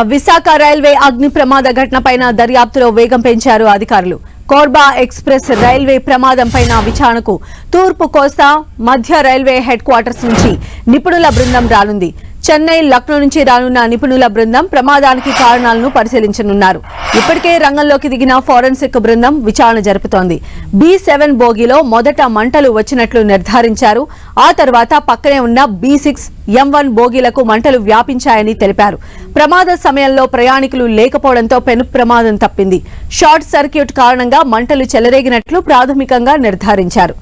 Visakha railway అగ్ని ప్రమాద ఘటనపైన దర్యాప్తులో వేగం పెంచారు అధికారులు. కోర్బా ఎక్స్ప్రెస్ రైల్వే ప్రమాదంపైన విచారణకు తూర్పు కోస్తా మధ్య రైల్వే హెడ్ క్వార్టర్స్ నుంచి నిపుణుల బృందం రానుంది. చెన్నై, లక్నో నుంచి రానున్న నిపుణుల బృందం ప్రమాదానికి కారణాలను పరిశీలించనున్నారు. ఇప్పటికే రంగంలోకి దిగిన ఫోరెన్సిక్ బృందం విచారణ జరుపుతోంది. B7 బోగీలో మొదట మంటలు వచ్చినట్లు నిర్ధారించారు. ఆ తర్వాత పక్కనే ఉన్న B6, M1 బోగీలకు మంటలు వ్యాపించాయని తెలిపారు. ప్రమాద సమయంలో ప్రయాణికులు లేకపోవడంతో పెను ప్రమాదం తప్పింది. షార్ట్ సర్క్యూట్ కారణంగా మంటలు చెలరేగినట్లు ప్రాథమికంగా నిర్ధారించారు.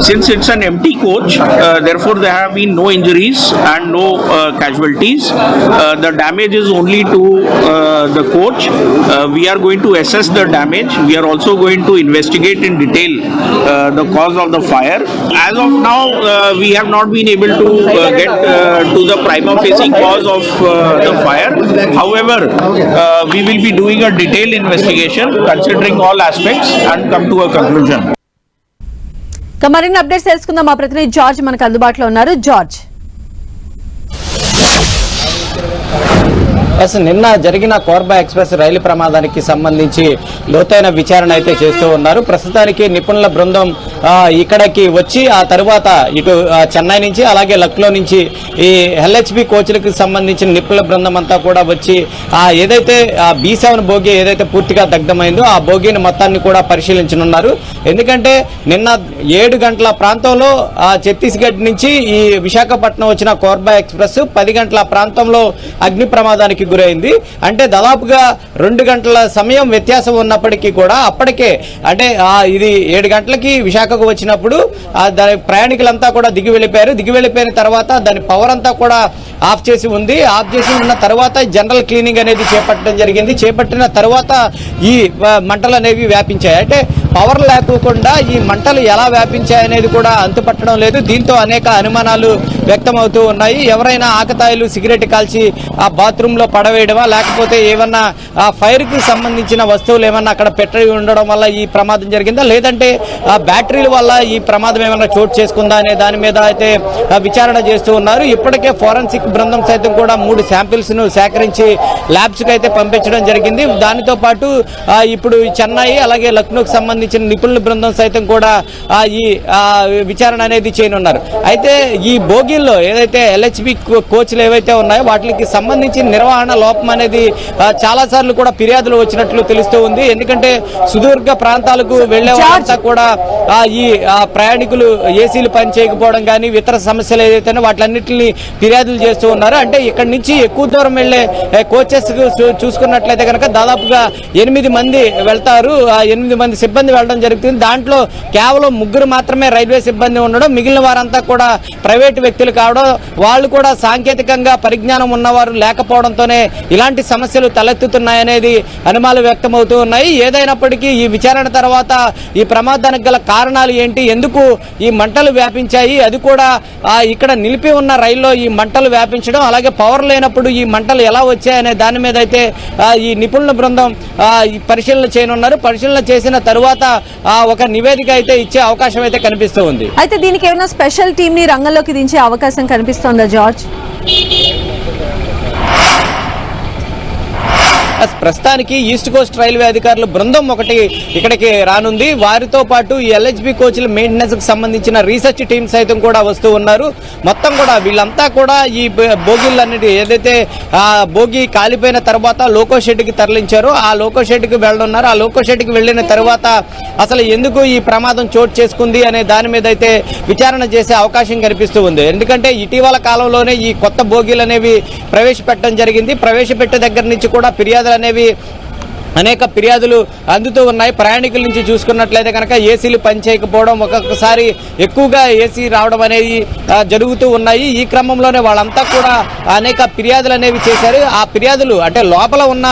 Since it's an empty coach, therefore there have been no injuries and no casualties. The damage is only to the coach. We are going to assess the damage. We are also going to investigate in detail the cause of the fire. As of now, we have not been able to get to the prima facie cause of the fire. However, we will be doing a detailed investigation considering all aspects and come to a conclusion. మరిన్ని updates తెలుసుకుందాం. మా ప్రతినిధి George మనకు అందుబాటులో ఉన్నారు. George, నిన్న జరిగిన Korba express రైలు ప్రమాదానికి సంబంధించి లోతైన విచారణ అయితే చేస్తూ ఉన్నారు. ప్రస్తుతానికి నిపుణుల బృందం ఇక్కడికి వచ్చి ఆ తరువాత ఇటు చెన్నై నుంచి అలాగే లక్నో నుంచి ఈ LHB కోచ్లకు సంబంధించిన నిపుణుల బృందం అంతా కూడా వచ్చి ఏదైతే B7 బోగి ఏదైతే పూర్తిగా దగ్ధమైందో ఆ బోగిని మొత్తాన్ని కూడా పరిశీలించనున్నారు. ఎందుకంటే నిన్న 7 గంటల ప్రాంతంలో ఛత్తీస్గఢ్ నుంచి ఈ విశాఖపట్నం వచ్చిన కోర్బా ఎక్స్ప్రెస్ 10 గంటల ప్రాంతంలో అగ్ని ప్రమాదానికి గురైంది. అంటే దాదాపుగా 2 గంటల సమయం వ్యత్యాసం ఉన్నప్పటికీ కూడా అప్పటికే అంటే ఇది 7 గంటలకి విశాఖకు వచ్చినప్పుడు దాని ప్రయాణికులంతా కూడా దిగి వెళ్ళిపోయిన తర్వాత దాని పవర్ అంతా కూడా ఆఫ్ చేసి ఉంది. ఆఫ్ చేసి ఉన్న తర్వాత జనరల్ క్లీనింగ్ అనేది చేపట్టడం జరిగింది. చేపట్టిన తర్వాత ఈ మంటలు అనేవి వ్యాపించాయి. అంటే పవర్ లేకోకుండా ఈ మంటలు ఎలా వ్యాపించాయి అనేది కూడా అంతుపట్టడం లేదు. దీంతో అనేక అనుమానాలు వ్యక్తమవుతూ ఉన్నాయి. ఎవరైనా ఆకతాయిలు సిగరెట్ కాల్చి ఆ బాత్రూంలో పడవేయడమా, లేకపోతే ఏమన్నా ఆ ఫైర్కి సంబంధించిన వస్తువులు ఏమన్నా అక్కడ పెట్టి ఉండడం వల్ల ఈ ప్రమాదం జరిగిందా, లేదంటే ఆ బ్యాటరీల వల్ల ఈ ప్రమాదం ఏమన్నా చోటు చేసుకుందా అనే దాని మీద అయితే విచారణ చేస్తూ ఉన్నారు. ఇప్పటికే ఫోరెన్సిక్ బృందం సైతం కూడా 3 శాంపిల్స్ ను సేకరించి ల్యాబ్స్ కి అయితే పంపించడం జరిగింది. దానితో పాటు ఇప్పుడు చెన్నై అలాగే లక్నోకి సంబంధించిన నిపుణుల బృందం సైతం కూడా ఈ విచారణ అనేది చేయనున్నారు. అయితే ఈ బోగీల్లో ఏదైతే LHB కోచ్లు ఏవైతే ఉన్నాయో వాటికి సంబంధించి నిర్వహణ లోపం అనేది చాలా సార్లు కూడా ఫిర్యాదులు వచ్చినట్లు తెలుస్తూ ఉంది. ఎందుకంటే సుదీర్ఘ ప్రాంతాలకు వెళ్లే వాళ్ళంతా కూడా ఈ ప్రయాణికులు ఏసీలు పని చేయకపోవడం కానీ ఇతర సమస్యలు ఏదైతే వాటిలన్నింటినీ ఫిర్యాదులు చేస్తూ ఉన్నారు. అంటే ఇక్కడి నుంచి ఎక్కువ దూరం వెళ్లే కోచెస్ చూసుకున్నట్లయితే కనుక దాదాపుగా 8 మంది వెళ్తారు. 8 మంది సిబ్బంది వెళ్ళడం జరుగుతుంది. దాంట్లో కేవలం 3 మాత్రమే రైల్వే సిబ్బంది ఉండడం, మిగిలిన వారంతా కూడా ప్రైవేటు వ్యక్తులు కావడం, వాళ్ళు కూడా సాంకేతికంగా పరిజ్ఞానం ఉన్నవారు లేకపోవడంతోనే ఇలాంటి సమస్యలు తలెత్తుతున్నాయనేది అనుమానాలు వ్యక్తమవుతూ ఉన్నాయి. ఏదైనప్పటికీ ఈ విచారణ తర్వాత ఈ ప్రమాదానికి గల కారణాలు ఏంటి, ఎందుకు ఈ మంటలు వ్యాపించాయి, అది కూడా ఇక్కడ నిలిపి ఉన్న రైల్లో ఈ మంటలు వ్యాపించడం, అలాగే పవర్ లేనప్పుడు ఈ మంటలు ఎలా వచ్చాయనే దాని మీద అయితే ఈ నిపుణుల బృందం పరిశీలన చేయనున్నారు. పరిశీలన చేసిన తరువాత ఒక నివేదిక అయితే ఇచ్చే అవకాశం అయితే కనిపిస్తూ ఉంది. అయితే దీనికి ఏమైనా స్పెషల్ టీమ్ ని రంగంలోకి దించే అవకాశం కనిపిస్తోందా జార్జ్? ప్రస్తుతానికి ఈస్ట్ కోస్ట్ రైల్వే అధికారుల బృందం ఒకటి ఇక్కడికి రానుంది. వారితో పాటు ఈ LHB కోచ్ల మెయింటెనెన్స్ కి సంబంధించిన రీసెర్చ్ టీమ్ సైతం కూడా వస్తూ ఉన్నారు. మొత్తం కూడా వీళ్ళంతా కూడా ఈ బోగీలన్నిటి ఏదైతే బోగి కాలిపోయిన తర్వాత లోకో షెడ్కి తరలించారో ఆ లోకో షెడ్కి వెళ్ళనున్నారు. ఆ లోకో షెడ్కి వెళ్ళిన తర్వాత అసలు ఎందుకు ఈ ప్రమాదం చోటు చేసుకుంది అనే దాని మీద అయితే విచారణ చేసే అవకాశం కనిపిస్తూ ఉంది. ఎందుకంటే ఇటీవల కాలంలోనే ఈ కొత్త బోగీలు అనేవి ప్రవేశపెట్టడం జరిగింది. ప్రవేశపెట్టే దగ్గర నుంచి కూడా ఫిర్యాదులు అనేవి అనేక ఫిర్యాదులు అందుతూ ఉన్నాయి. ప్రయాణికుల నుంచి చూసుకున్నట్లయితే కనుక ఏసీలు పనిచేయకపోవడం, ఒక్కొక్కసారి ఎక్కువగా ఏసీ రావడం అనేది జరుగుతూ ఉన్నాయి. ఈ క్రమంలోనే వాళ్ళంతా కూడా అనేక ఫిర్యాదులు అనేవి చేశారు. ఆ ఫిర్యాదులు అంటే లోపల ఉన్న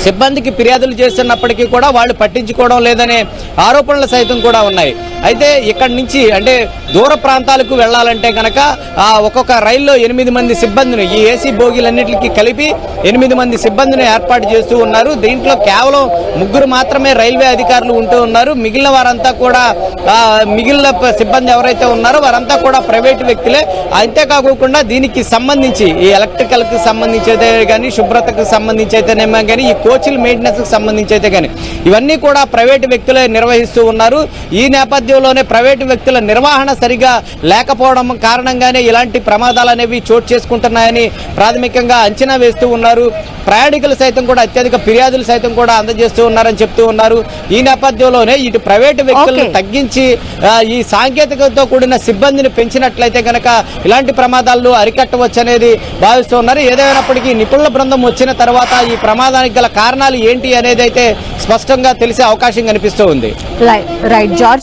సిబ్బందికి ఫిర్యాదులు చేస్తున్నప్పటికీ కూడా వాళ్ళు పట్టించుకోవడం లేదనే ఆరోపణలు సైతం కూడా ఉన్నాయి. అయితే ఇక్కడి నుంచి అంటే దూర ప్రాంతాలకు వెళ్ళాలంటే కనుక ఒక్కొక్క రైల్లో 8 మంది సిబ్బందిని ఈ ఏసీ బోగీలన్నింటికి కలిపి 8 మంది సిబ్బందిని ఏర్పాటు చేస్తూ ఉన్నారు. దీంట్లో కేవలం 3 మాత్రమే రైల్వే అధికారులు ఉంటూ ఉన్నారు. మిగిలిన వారంతా కూడా మిగిలిన సిబ్బంది ఎవరైతే ఉన్నారో వారంతా కూడా ప్రైవేటు వ్యక్తులే. అంతేకాకుండా దీనికి సంబంధించి ఈ ఎలక్ట్రికల్ కి సంబంధించి అయితే కానీ, శుభ్రతకు సంబంధించి అయితేనేమో కానీ, ఈ కోచ్ల మెయింటెనెన్స్ కి సంబంధించి అయితే కానీ ఇవన్నీ కూడా ప్రైవేటు వ్యక్తులే నిర్వహిస్తూ ఉన్నారు. ఈ నేపథ్యంలోనే ప్రైవేటు వ్యక్తుల నిర్వహణ సరిగా లేకపోవడం కారణంగానే ఇలాంటి ప్రమాదాలు అనేవి చోటు చేసుకుంటున్నాయని ప్రాథమికంగా అంచనా వేస్తూ ఉన్నారు. ప్రయాణికులు సైతం కూడా అత్యధిక ఫిర్యాదులు సైతం కూడా అందజేస్తూ ఉన్నారని చెప్తూ ఉన్నారు. ఈ నేపథ్యంలోనే ఇటు ప్రైవేటు వ్యక్తులను తగ్గించి ఈ సాంకేతికతతో కూడిన సిబ్బందిని పెంచినట్లయితే కనుక ఇలాంటి ప్రమాదాలను అరికట్టవచ్చు అనేది భావిస్తూ ఉన్నారు. ఏదైనప్పటికీ నిపుణుల బృందం వచ్చిన తర్వాత ఈ ప్రమాదానికి గల కారణాలు ఏంటి అనేది అయితే స్పష్టంగా తెలిసే అవకాశం కనిపిస్తూ ఉంది. Right George.